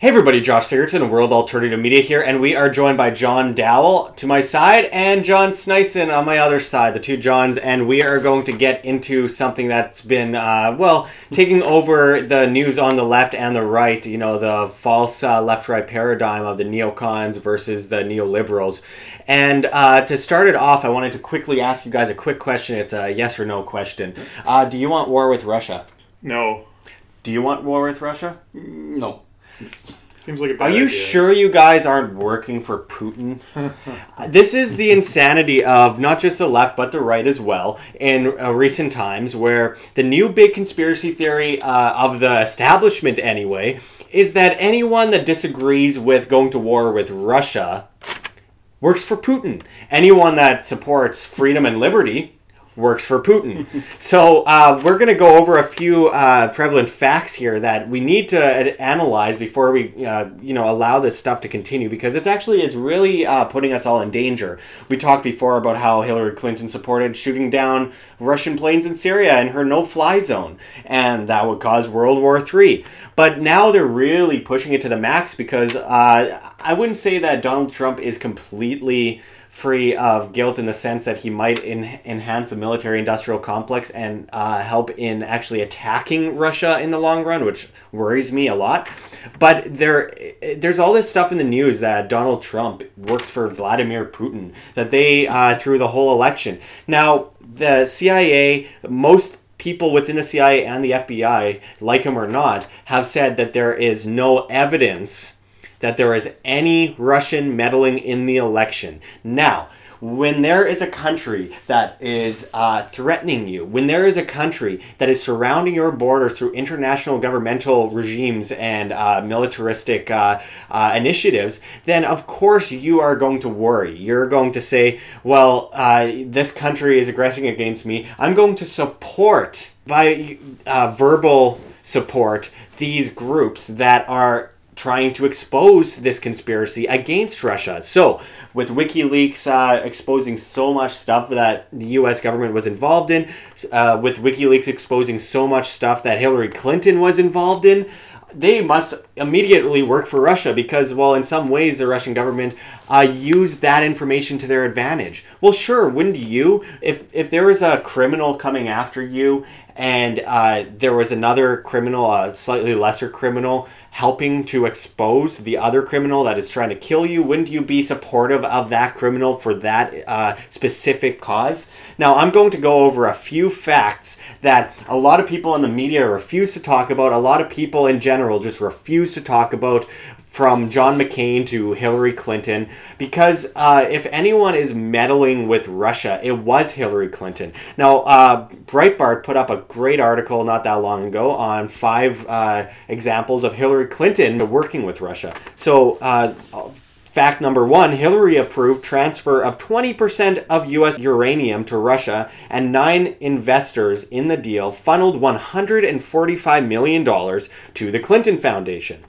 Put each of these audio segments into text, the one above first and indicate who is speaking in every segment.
Speaker 1: Hey everybody, Josh Sigurdson, World Alternative Media here, and we are joined by John Doull to my side and John Sneisen on my other side, the two Johns, and we are going to get into something that's been, well, taking over the news on the left and the right, you know, the false left-right paradigm of the neocons versus the neoliberals. And to start it off, I wanted to quickly ask you guys a quick question. It's a yes or no question. Do you want war with Russia?
Speaker 2: No.
Speaker 1: Do you want war with Russia?
Speaker 2: No. Seems like a bad
Speaker 1: idea. Are you sure you guys aren't working for Putin? This is the insanity of not just the left, but the right as well in recent times, where the new big conspiracy theory of the establishment anyway, is that anyone that disagrees with going to war with Russia works for Putin. Anyone that supports freedom and liberty works for Putin. So we're going to go over a few prevalent facts here that we need to analyze before we allow this stuff to continue, because it's really putting us all in danger. We talked before about how Hillary Clinton supported shooting down Russian planes in Syria in her no-fly zone, and that would cause World War III. But now they're really pushing it to the max, because I wouldn't say that Donald Trump is completely free of guilt in the sense that he might enhance the military-industrial complex and help in actually attacking Russia in the long run, which worries me a lot. But there's all this stuff in the news that Donald Trump works for Vladimir Putin, that they through the whole election. Now, the CIA, most people within the CIA and the FBI, like him or not, have said that there is no evidence that there is any Russian meddling in the election. Now, when there is a country that is threatening you, when there is a country that is surrounding your borders through international governmental regimes and militaristic initiatives, then of course you are going to worry. You're going to say, well, this country is aggressing against me. I'm going to support, by verbal support, these groups that are trying to expose this conspiracy against Russia. So, with WikiLeaks exposing so much stuff that the U.S. government was involved in, with WikiLeaks exposing so much stuff that Hillary Clinton was involved in, they must immediately work for Russia because, well, in some ways the Russian government used that information to their advantage. Well, sure, wouldn't you? If there was a criminal coming after you and there was another criminal, a slightly lesser criminal, helping to expose the other criminal that is trying to kill you, wouldn't you be supportive of that criminal for that specific cause? Now, I'm going to go over a few facts that a lot of people in the media refuse to talk about, a lot of people in general just refuse to talk about, from John McCain to Hillary Clinton, because if anyone is meddling with Russia, it was Hillary Clinton. Now, Breitbart put up a great article not that long ago on 5 examples of Hillary Clinton working with Russia. So, fact number 1, Hillary approved transfer of 20% of U.S. uranium to Russia, and 9 investors in the deal funneled $145 million to the Clinton Foundation.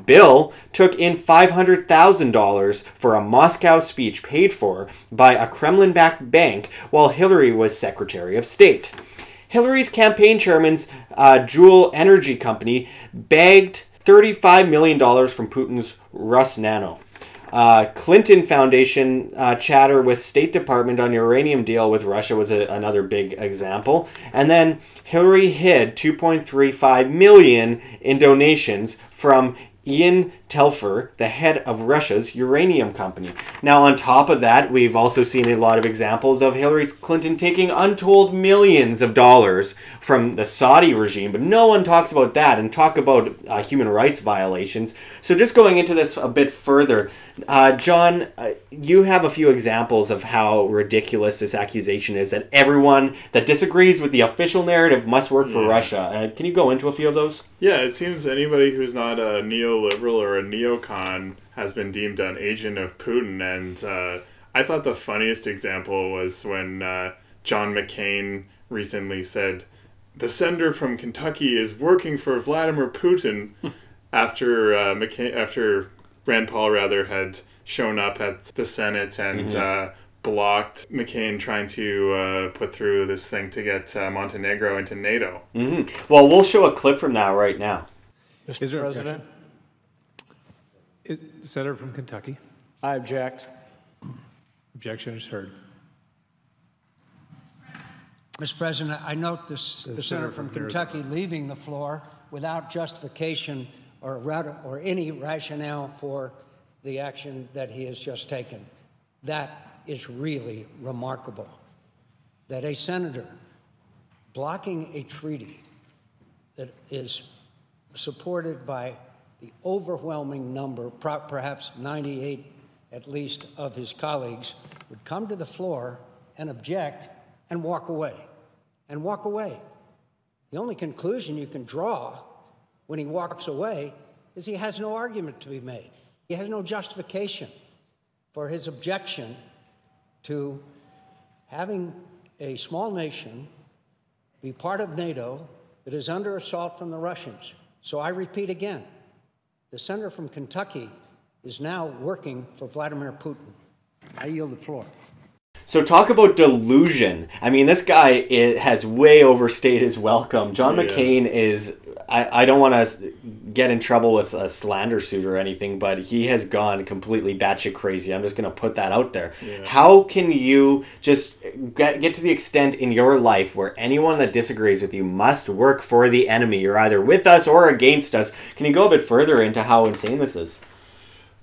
Speaker 1: Bill took in $500,000 for a Moscow speech paid for by a Kremlin-backed bank while Hillary was Secretary of State. Hillary's campaign chairman's Doull energy company bagged $35 million from Putin's Rosnano. Clinton Foundation chatter with State Department on uranium deal with Russia was another big example. And then Hillary hid $2.35 million in donations from Ian Telfer, the head of Russia's uranium company. Now, on top of that, we've also seen a lot of examples of Hillary Clinton taking untold millions of dollars from the Saudi regime, but no one talks about that and talk about human rights violations. So just going into this a bit further, John, you have a few examples of how ridiculous this accusation is, that everyone that disagrees with the official narrative must work for Russia. Can you go into a few of those?
Speaker 2: Yeah, it seems anybody who's not a neoliberal or a neocon has been deemed an agent of Putin. And I thought the funniest example was when John McCain recently said, the senator from Kentucky is working for Vladimir Putin after Rand Paul had shown up at the Senate and blocked McCain trying to put through this thing to get Montenegro into NATO.
Speaker 1: Well, we'll show a clip from that right now.
Speaker 3: Mr. President, Senator from Kentucky.
Speaker 4: I object.
Speaker 3: Objection is heard.
Speaker 5: Mr. President, I note the senator from Kentucky leaving the floor without justification or any rationale for the action that he has just taken. That is really remarkable. That a senator blocking a treaty that is supported by the overwhelming number, perhaps 98 at least, of his colleagues, would come to the floor and object and walk away. And walk away. The only conclusion you can draw when he walks away is he has no argument to be made. He has no justification for his objection to having a small nation be part of NATO that is under assault from the Russians. So I repeat again, the senator from Kentucky is now working for Vladimir Putin. I yield the floor.
Speaker 1: So talk about delusion. I mean, this guy has way overstayed his welcome. John McCain is, I don't want to get in trouble with a slander suit or anything, but he has gone completely batshit crazy. I'm just going to put that out there. Yeah. How can you just get to the extent in your life where anyone that disagrees with you must work for the enemy? You're either with us or against us. Can you go a bit further into how insane this is?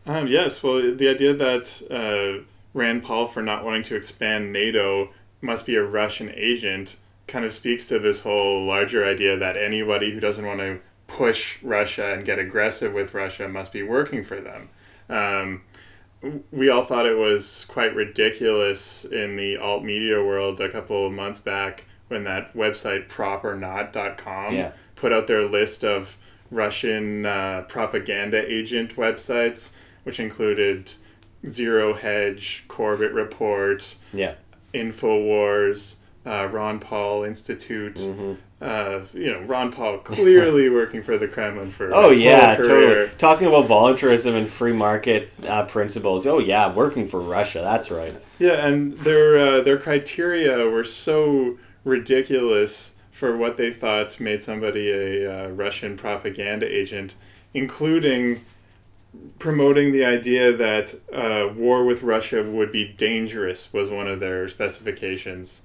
Speaker 2: Yes, well, the idea that Rand Paul, for not wanting to expand NATO, must be a Russian agent kind of speaks to this whole larger idea that anybody who doesn't want to push Russia and get aggressive with Russia must be working for them. We all thought it was quite ridiculous in the alt media world a couple of months back when that website propornot.com put out their list of Russian propaganda agent websites, which included Zero Hedge, Corbett Report, InfoWars, Ron Paul Institute. Ron Paul clearly working for the Kremlin for his whole career.
Speaker 1: Totally. Talking about voluntarism and free market principles. Working for Russia. That's right.
Speaker 2: Yeah, and their criteria were so ridiculous for what they thought made somebody a Russian propaganda agent, including promoting the idea that war with Russia would be dangerous was one of their specifications.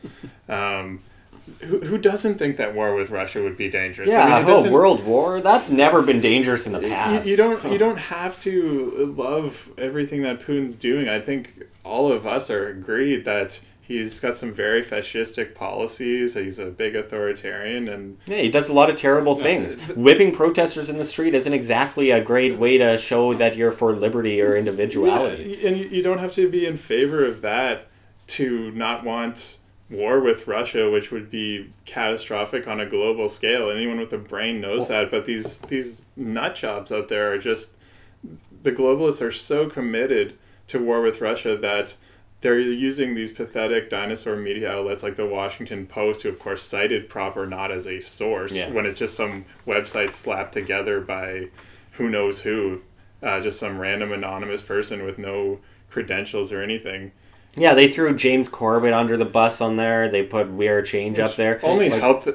Speaker 2: Who doesn't think that war with Russia would be dangerous?
Speaker 1: Yeah, I mean, world war, that's never been dangerous in the past.
Speaker 2: You don't have to love everything that Putin's doing. I think all of us are agreed that he's got some very fascistic policies. He's a big authoritarian, and
Speaker 1: he does a lot of terrible things. Whipping protesters in the street isn't exactly a great way to show that you're for liberty or individuality.
Speaker 2: Yeah, and you don't have to be in favor of that to not want war with Russia, which would be catastrophic on a global scale. Anyone with a brain knows that. But these nut jobs out there are just, the globalists are so committed to war with Russia that they're using these pathetic dinosaur media outlets like the Washington Post, who of course cited Proper Not as a source, when it's just some website slapped together by who knows who, just some random anonymous person with no credentials or anything.
Speaker 1: Yeah, they threw James Corbett under the bus on there. They put We Are Change up there.
Speaker 2: Only helped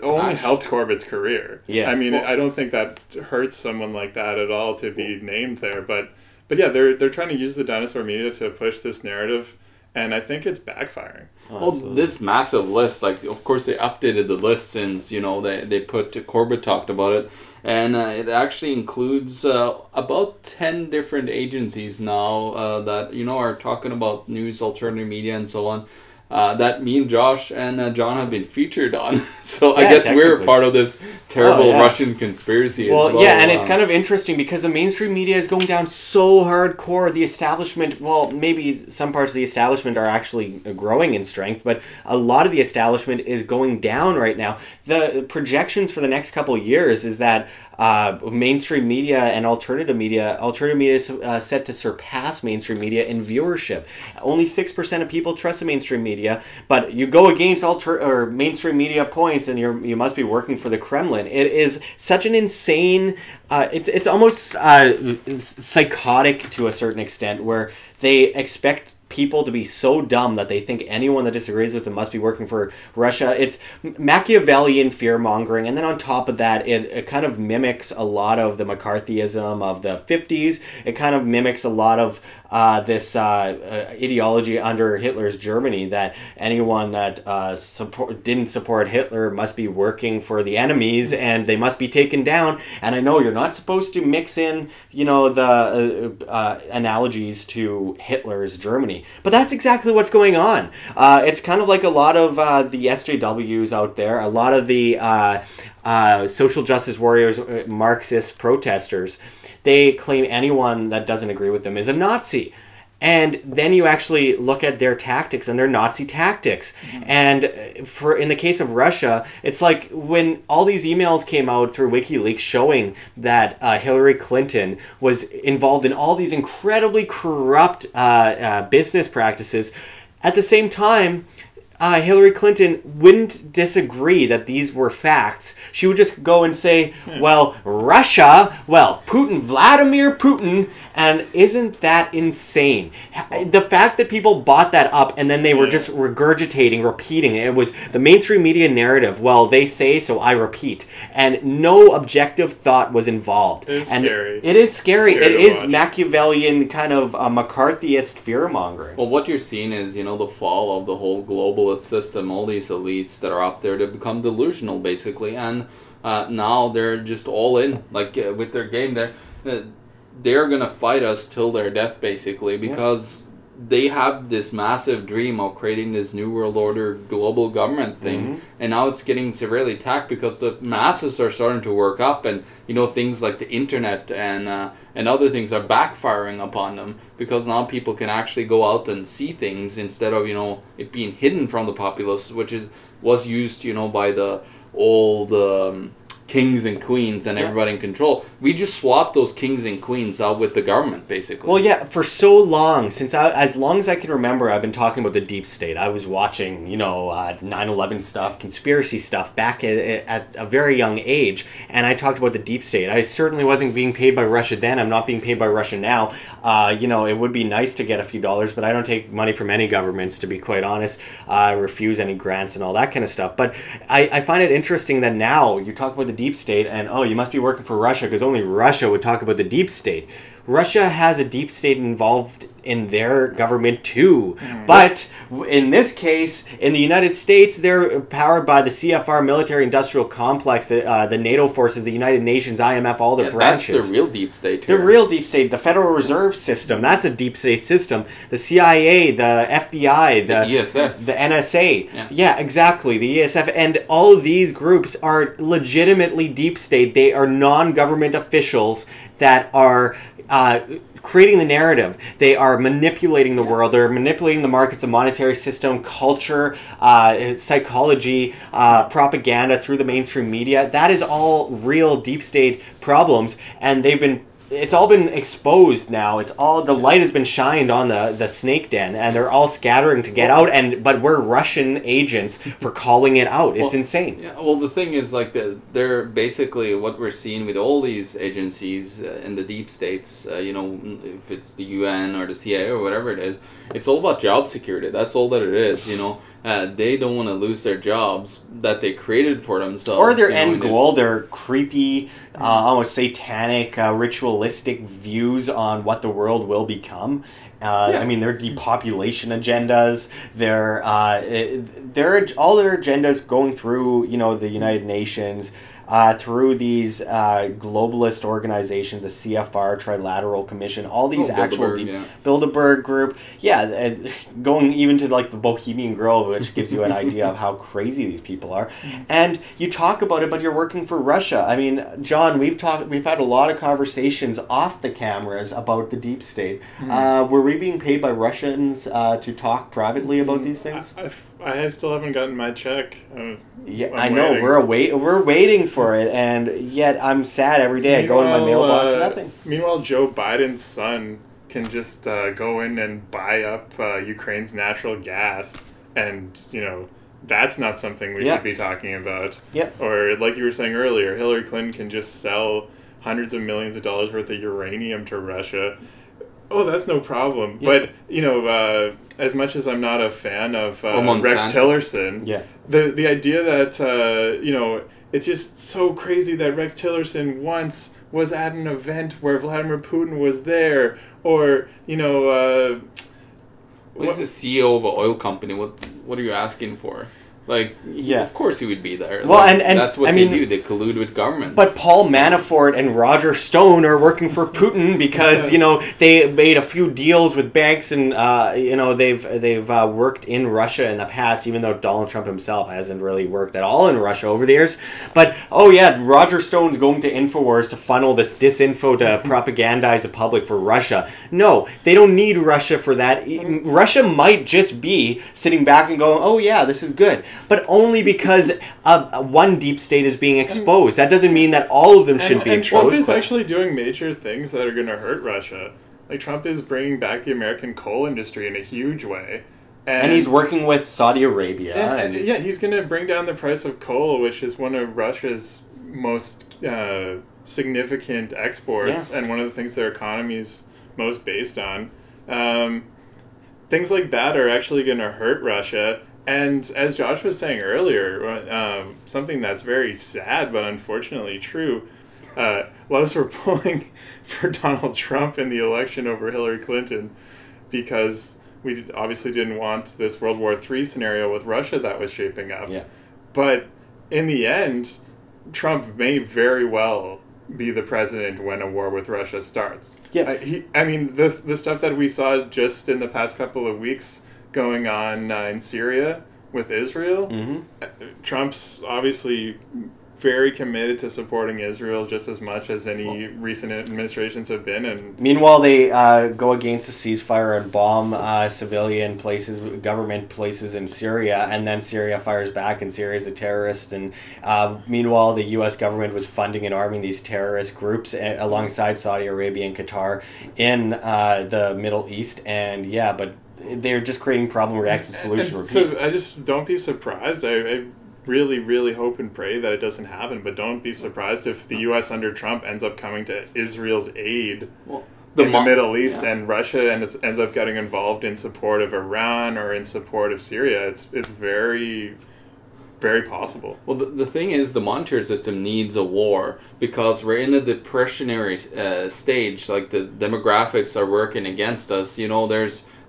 Speaker 2: Corbett's career. Yeah, I mean, I don't think that hurts someone like that at all to be named there. But yeah, they're trying to use the dinosaur media to push this narrative, and I think it's backfiring.
Speaker 6: Well, this massive list, like, of course they updated the list since, they put, Corbett talked about it, and it actually includes about 10 different agencies now that, are talking about news, alternative media, and so on. That me and Josh and John have been featured on. So I guess we're part of this terrible Russian conspiracy as well.
Speaker 1: Yeah, and it's kind of interesting because the mainstream media is going down so hardcore. The establishment, well, maybe some parts of the establishment are actually growing in strength, but a lot of the establishment is going down right now. The projections for the next couple of years is that mainstream media and alternative media is set to surpass mainstream media in viewership. Only 6% of people trust the mainstream media. But you go against mainstream media points, and you must be working for the Kremlin. It is such an insane. It's almost psychotic to a certain extent, where they expect people to be so dumb that they think anyone that disagrees with them must be working for Russia. It's Machiavellian fear-mongering, and then on top of that, it kind of mimics a lot of the McCarthyism of the 50s. It kind of mimics a lot of this ideology under Hitler's Germany, that anyone that didn't support Hitler must be working for the enemies and they must be taken down. And I know you're not supposed to mix in, you know, the analogies to Hitler's Germany, but that's exactly what's going on. It's kind of like a lot of the SJWs out there, a lot of the social justice warriors, Marxist protesters. They claim anyone that doesn't agree with them is a Nazi. And then you actually look at their tactics, and they're Nazi tactics. And in the case of Russia, it's like when all these emails came out through WikiLeaks showing that Hillary Clinton was involved in all these incredibly corrupt business practices. At the same time, Hillary Clinton wouldn't disagree that these were facts. She would just go and say, well, Russia, well, Putin, Vladimir Putin, and isn't that insane? The fact that people bought that up and then they were just regurgitating, repeating it. It was the mainstream media narrative. Well, they say, so I repeat. And no objective thought was involved.
Speaker 2: It's
Speaker 1: and
Speaker 2: scary.
Speaker 1: It is scary.
Speaker 2: Scary
Speaker 1: it is
Speaker 2: watch.
Speaker 1: Machiavellian kind of McCarthyist fear-mongering.
Speaker 6: Well, what you're seeing is, you know, the fall of the whole globalist system, all these elites that are up there to become delusional, basically, and now they're just all in, like with their game. They're gonna fight us till their death, basically, because they have this massive dream of creating this new world order global government thing, and now it's getting severely attacked because the masses are starting to work up, and you know, things like the internet and other things are backfiring upon them, because now people can actually go out and see things instead of, you know, it being hidden from the populace, which was used, you know, by all the kings and queens and everybody in control. We just swapped those kings and queens out with the government, basically.
Speaker 1: Well, yeah, for so long, as long as I can remember, I've been talking about the deep state. I was watching, you know, 9/11 stuff, conspiracy stuff back at a very young age, and I talked about the deep state. I certainly wasn't being paid by Russia then. I'm not being paid by Russia now. You know, it would be nice to get a few dollars, but I don't take money from any governments, to be quite honest. I refuse any grants and all that kind of stuff. But I find it interesting that now you talk about the deep state and, oh, you must be working for Russia because only Russia would talk about the deep state. Russia has a deep state involved in their government too. But in this case, in the United States, they're powered by the CFR military-industrial complex, the NATO forces, the United Nations, IMF, all the branches.
Speaker 6: That's the real deep state here.
Speaker 1: The real deep state, the Federal Reserve System, that's a deep state system. The CIA, the FBI, the
Speaker 6: ESF.
Speaker 1: the NSA. Yeah, exactly, the ESF. And all of these groups are legitimately deep state. They are non-government officials that are creating the narrative. They are manipulating the world. They're manipulating the markets, the monetary system, culture, psychology, propaganda through the mainstream media. That is all real deep state problems, and it's all been exposed now. It's all, the light has been shined on the snake den, and they're all scattering to get out. But we're Russian agents for calling it out. It's insane.
Speaker 6: Yeah. Well, the thing is, like, they're basically what we're seeing with all these agencies in the deep states. You know, if it's the UN or the CIA or whatever it is, it's all about job security. That's all that it is. You know, they don't want to lose their jobs that they created for themselves.
Speaker 1: Or their end goal, their creepy, almost satanic, ritualistic views on what the world will become. I mean, their depopulation agendas, their all their agendas going through, you know, the United Nations, through these globalist organizations, the CFR, Trilateral Commission, all these Bilderberg group, going even to like the Bohemian Grove, which gives you an idea of how crazy these people are. And you talk about it, but you're working for Russia. I mean, John, we've had a lot of conversations off the cameras about the deep state. Were we being paid by Russians to talk privately about these things?
Speaker 2: I still haven't gotten my check.
Speaker 1: I know. Waiting. We're waiting for it, and yet I'm sad every day. I go in my mailbox, nothing.
Speaker 2: Meanwhile, Joe Biden's son can just go in and buy up Ukraine's natural gas, and, you know, that's not something we should be talking about. Or, like you were saying earlier, Hillary Clinton can just sell hundreds of millions of dollars worth of uranium to Russia. Oh, that's no problem. Yeah. But, you know, as much as I'm not a fan of Rex Tillerson, the idea that, you know, it's just so crazy that Rex Tillerson once was at an event where Vladimir Putin was there, or, you know...
Speaker 6: He's the CEO of an oil company. What are you asking for? Like, of course he would be there.
Speaker 1: Well,
Speaker 6: like,
Speaker 1: and
Speaker 6: that's what they do. They collude with governments.
Speaker 1: But Paul Manafort and Roger Stone are working for Putin because, you know, they made a few deals with banks, and you know, they've worked in Russia in the past, even though Donald Trump himself hasn't really worked at all in Russia over the years. But Roger Stone's going to InfoWars to funnel this disinfo to propagandize the public for Russia. No, they don't need Russia for that. Russia might just be sitting back and going, "Oh yeah, this is good." But only because one deep state is being exposed. That doesn't mean that all of them should be exposed.
Speaker 2: Trump is actually doing major things that are going to hurt Russia. Like, Trump is bringing back the American coal industry in a huge way.
Speaker 1: And he's working with Saudi Arabia.
Speaker 2: And he's going to bring down the price of coal, which is one of Russia's most significant exports, and one of the things their economy is most based on. Things like that are actually going to hurt Russia. And as Josh was saying earlier, something that's very sad but unfortunately true, a lot of us were pulling for Donald Trump in the election over Hillary Clinton because we obviously didn't want this World War III scenario with Russia that was shaping up.
Speaker 1: Yeah.
Speaker 2: But in the end, Trump may very well be the president when a war with Russia starts.
Speaker 1: Yeah.
Speaker 2: I mean, the stuff that we saw just in the past couple of weeks going on in Syria with Israel. Trump's obviously very committed to supporting Israel just as much as any recent administrations have been. And
Speaker 1: meanwhile, they go against the ceasefire and bomb civilian places, government places in Syria, and then Syria fires back, and Syria is a terrorist. And meanwhile, the U.S. government was funding and arming these terrorist groups alongside Saudi Arabia and Qatar in the Middle East. And but they're just creating problem, reaction, solution, repeat.
Speaker 2: So I just don't be surprised. I really, really hope and pray that it doesn't happen, but don't be surprised if the U.S. under Trump ends up coming to Israel's aid in the Middle East, and Russia ends up getting involved in support of Iran or in support of Syria. It's very, very possible.
Speaker 6: Well, the thing is, the monetary system needs a war because we're in a depressionary stage. Like, the demographics are working against us. You know,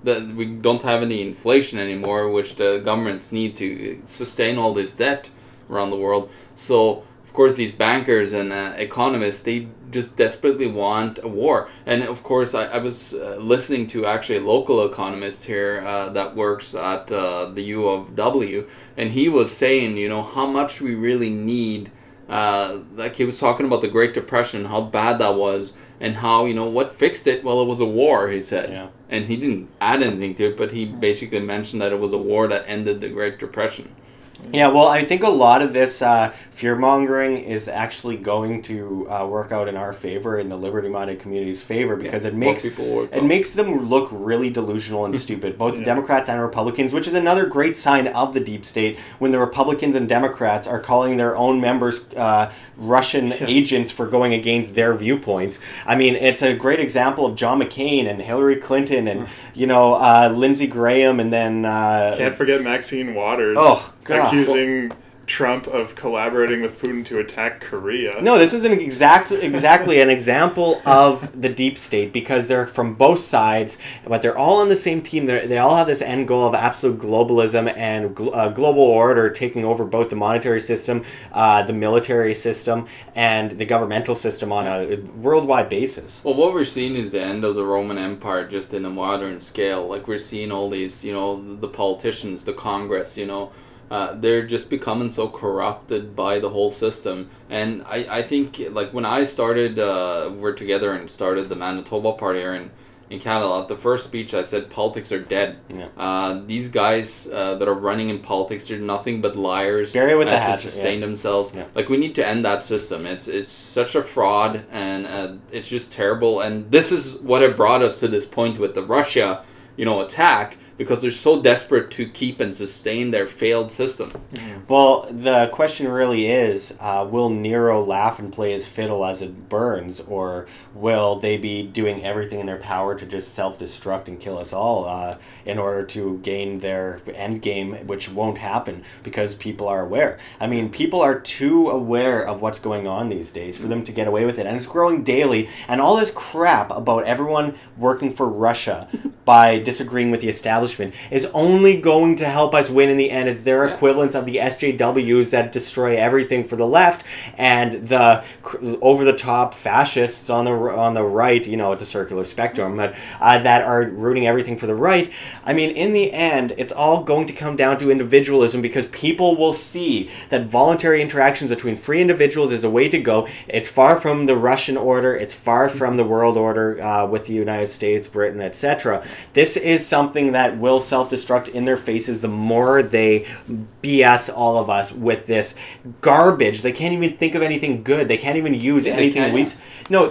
Speaker 6: we don't have any inflation anymore, which the governments need to sustain all this debt around the world. So, of course, these bankers and economists, they just desperately want a war. And, of course, I was listening to actually a local economist here that works at the U of W, and he was saying, you know, how much we really need. Like, he was talking about the Great Depression, how bad that was, and how, you know, what fixed it? Well, it was a war, he said.
Speaker 1: Yeah.
Speaker 6: And he didn't add anything to it, but he basically mentioned that it was a war that ended the Great Depression.
Speaker 1: Yeah, well, I think a lot of this fear-mongering is actually going to work out in our favor, in the liberty-minded community's favor, because it makes them look really delusional and stupid, both the Democrats and Republicans, which is another great sign of the deep state, when the Republicans and Democrats are calling their own members Russian agents for going against their viewpoints. I mean, it's a great example of John McCain and Hillary Clinton and, you know, Lindsey Graham, and then...
Speaker 2: Can't forget Maxine Waters.
Speaker 1: Oh, God.
Speaker 2: Accusing Trump of collaborating with Putin to attack Korea.
Speaker 1: No, this is exactly an example of the deep state, because they're from both sides, but they're all on the same team. They all have this end goal of absolute globalism and global order, taking over both the monetary system, the military system, and the governmental system on a worldwide basis.
Speaker 6: Well, what we're seeing is the end of the Roman Empire, just in a modern scale. Like, we're seeing all these, you know, the politicians, the Congress, you know, they're just becoming so corrupted by the whole system. And I think, like, when I started, we're together and started the Manitoba Party here in Canada, at the first speech I said politics are dead.
Speaker 1: Yeah.
Speaker 6: These guys that are running in politics, they're nothing but liars
Speaker 1: to
Speaker 6: sustain themselves.
Speaker 1: Yeah.
Speaker 6: Like, we need to end that system. It's such a fraud, and it's just terrible. And this is what it brought us to this point with the Russia, you know, attack, because they're so desperate to keep and sustain their failed system.
Speaker 1: Well, the question really is, will Nero laugh and play his fiddle as it burns, or will they be doing everything in their power to just self-destruct and kill us all in order to gain their end game, which won't happen because people are aware. I mean, people are too aware of what's going on these days for them to get away with it, and it's growing daily, and all this crap about everyone working for Russia by disagreeing with the establishment is only going to help us win in the end. It's their equivalents of the SJWs that destroy everything for the left, and the over-the-top fascists on the right, you know, it's a circular spectrum, but that are ruining everything for the right. I mean, in the end, it's all going to come down to individualism, because people will see that voluntary interactions between free individuals is a way to go. It's far from the Russian order. It's far from the world order with the United States, Britain, etc. This is something that will self-destruct in their faces the more they BS all of us with this garbage. They can't even think of anything good. They can't even use anything.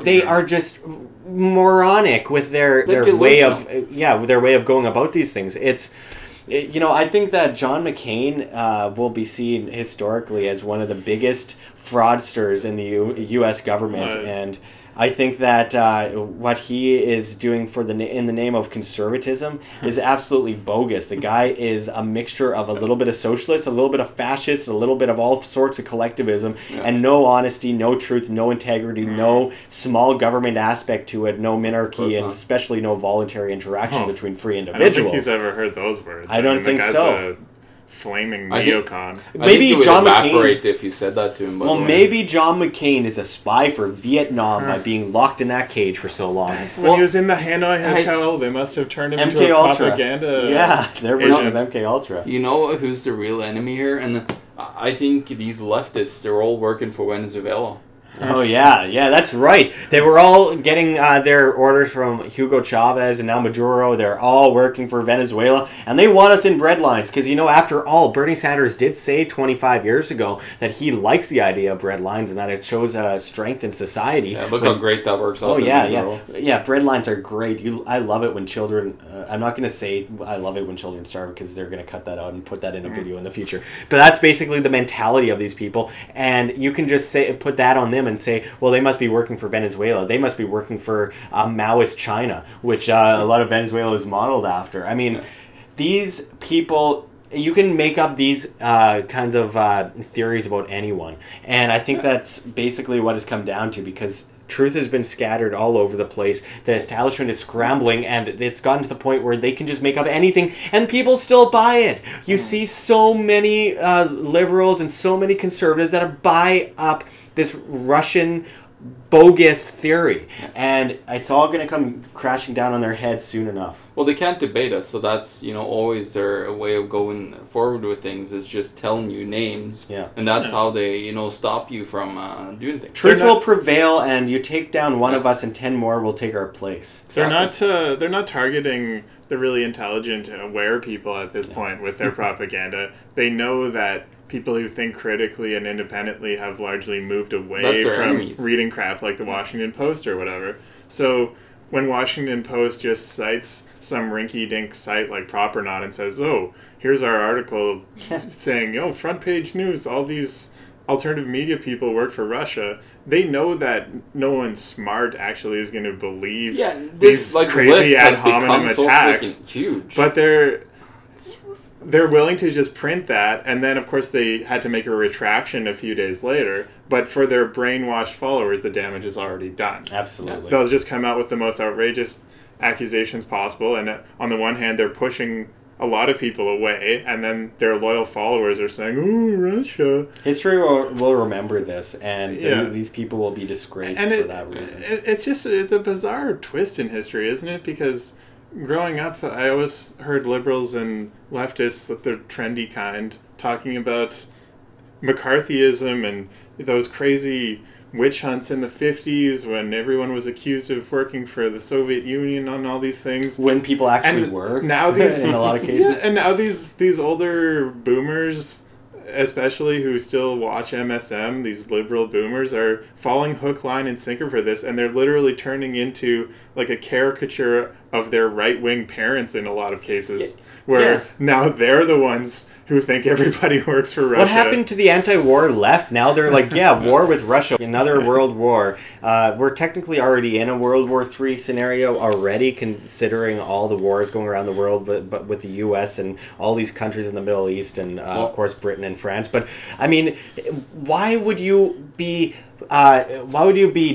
Speaker 1: They are just moronic with their way of their way of going about these things. I think that John McCain will be seen historically as one of the biggest fraudsters in the U.S. government, and I think that what he is doing in the name of conservatism is absolutely bogus. The guy is a mixture of a little bit of socialist, a little bit of fascist, a little bit of all sorts of collectivism, and no honesty, no truth, no integrity, no small government aspect to it, no minarchy, and especially no voluntary interactions between free individuals.
Speaker 2: I don't think he's ever heard those words.
Speaker 1: I don't think so.
Speaker 2: Flaming neocon.
Speaker 1: Maybe John McCain.
Speaker 6: If you said that to him.
Speaker 1: Well, maybe John McCain is a spy for Vietnam by being locked in that cage for so long.
Speaker 2: When he was in the Hanoi Hotel, they must have turned him into a propaganda.
Speaker 1: Yeah, their version of MK Ultra.
Speaker 6: You know who's the real enemy here? And I think these leftists, they're all working for Venezuela.
Speaker 1: Oh, yeah, that's right. They were all getting their orders from Hugo Chavez and now Maduro. They're all working for Venezuela, and they want us in breadlines because, after all, Bernie Sanders did say 25 years ago that he likes the idea of breadlines and that it shows strength in society.
Speaker 6: Yeah, look how great that works out.
Speaker 1: Oh, yeah. Breadlines are great. I love it when children, I'm not going to say I love it when children starve because they're going to cut that out and put that in a video in the future. But that's basically the mentality of these people, and you can just put that on them and say, well, they must be working for Venezuela. They must be working for Maoist China, which a lot of Venezuela is modeled after. I mean, these people, you can make up these kinds of theories about anyone. And I think that's basically what it's come down to, because truth has been scattered all over the place. The establishment is scrambling, and it's gotten to the point where they can just make up anything, and people still buy it. You see so many liberals and so many conservatives that buy up this Russian bogus theory, and it's all going to come crashing down on their heads soon enough.
Speaker 6: Well, they can't debate us, so that's always their way of going forward with things, is just telling you names, and that's how they stop you from doing things.
Speaker 1: Truth will prevail, and you take down one of us, and 10 more will take our place.
Speaker 2: Exactly. They're not targeting the really intelligent and aware people at this point with their propaganda. They know that people who think critically and independently have largely moved away from reading crap like the Washington Post or whatever. So when Washington Post just cites some rinky-dink site like Propernaut and says, oh, here's our article saying, front page news, all these alternative media people work for Russia, they know that no one smart actually is going to believe these crazy ad hominem attacks.
Speaker 6: Huge.
Speaker 2: But they're willing to just print that, and then of course they had to make a retraction a few days later, but for their brainwashed followers the damage is already done.
Speaker 1: Absolutely.
Speaker 2: They'll just come out with the most outrageous accusations possible, and on the one hand they're pushing a lot of people away, and then their loyal followers are saying, "Oh, Russia."
Speaker 1: History will remember this, and these people will be disgraced for that reason.
Speaker 2: It's a bizarre twist in history, isn't it? Because growing up, I always heard liberals and leftists, the trendy kind, talking about McCarthyism and those crazy witch hunts in the 50s when everyone was accused of working for the Soviet Union on all these things.
Speaker 1: When people actually were,
Speaker 2: now these,
Speaker 1: in a lot of cases.
Speaker 2: Yeah, and now these older boomers, especially who still watch MSM, these liberal boomers, are falling hook, line, and sinker for this, and they're literally turning into like a caricature of their right-wing parents in a lot of cases, where now they're the ones who think everybody works for Russia.
Speaker 1: What happened to the anti-war left? Now they're like, yeah, war with Russia, another world war. We're technically already in a World War III scenario already, considering all the wars going around the world, but with the U.S. and all these countries in the Middle East and, of course, Britain and France. But, I mean, why would you be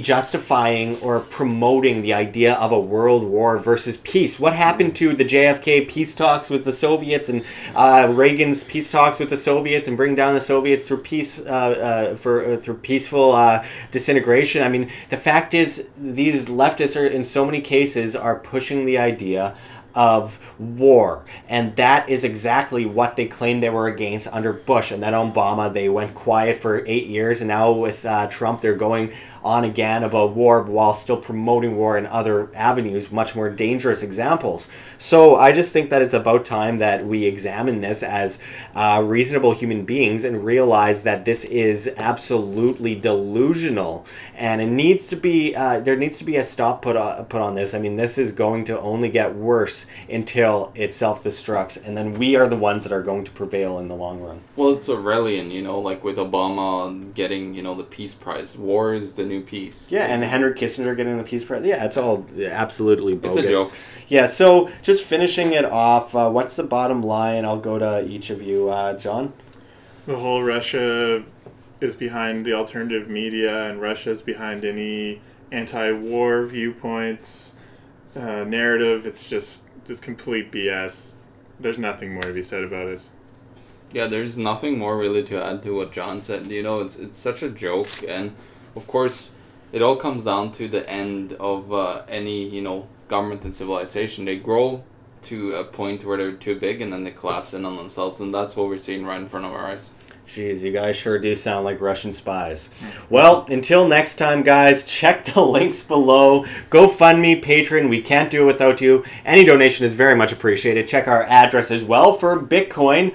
Speaker 1: justifying or promoting the idea of a world war versus peace? What happened to the JFK peace talks with the Soviets and Reagan's peace talks with the Soviets and bring down the Soviets through peace through peaceful disintegration? I mean, the fact is, these leftists are in so many cases are pushing the idea of war, and that is exactly what they claimed they were against under Bush. And then Obama, they went quiet for 8 years, and now with Trump, they're going on again about war while still promoting war in other avenues, much more dangerous examples. So I just think that it's about time that we examine this as reasonable human beings and realize that this is absolutely delusional, and it needs to be there needs to be a stop put on this. I mean, this is going to only get worse until it self-destructs, and then we are the ones that are going to prevail in the long run.
Speaker 6: Well, it's Aurelian, like with Obama getting, the Peace Prize. War is the new peace.
Speaker 1: Yeah, and Henry Kissinger getting the Peace Prize. Yeah, it's all absolutely bogus.
Speaker 6: It's a joke.
Speaker 1: Yeah, so just finishing it off, what's the bottom line? I'll go to each of you. John?
Speaker 2: The whole Russia is behind the alternative media, and Russia's behind any anti-war viewpoints, narrative. It's just complete BS. There's nothing more to be said about it.
Speaker 6: Yeah, there's nothing more really to add to what John said. It's such a joke, and of course, it all comes down to the end of any, government and civilization. They grow to a point where they're too big, and then they collapse in on themselves, and that's what we're seeing right in front of our eyes.
Speaker 1: Jeez, you guys sure do sound like Russian spies. Well, until next time, guys, check the links below. GoFundMe, Patreon, we can't do it without you. Any donation is very much appreciated. Check our address as well for Bitcoin,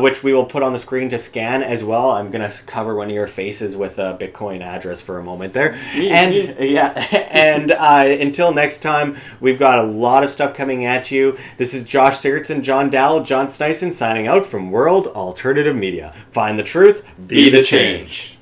Speaker 1: which we will put on the screen to scan as well. I'm going to cover one of your faces with a Bitcoin address for a moment there. And until next time, we've got a lot of stuff coming at you. This is Josh Sigurdson, John Doull, John Sneisen signing out from World Alternative Media. Find the truth, be the change.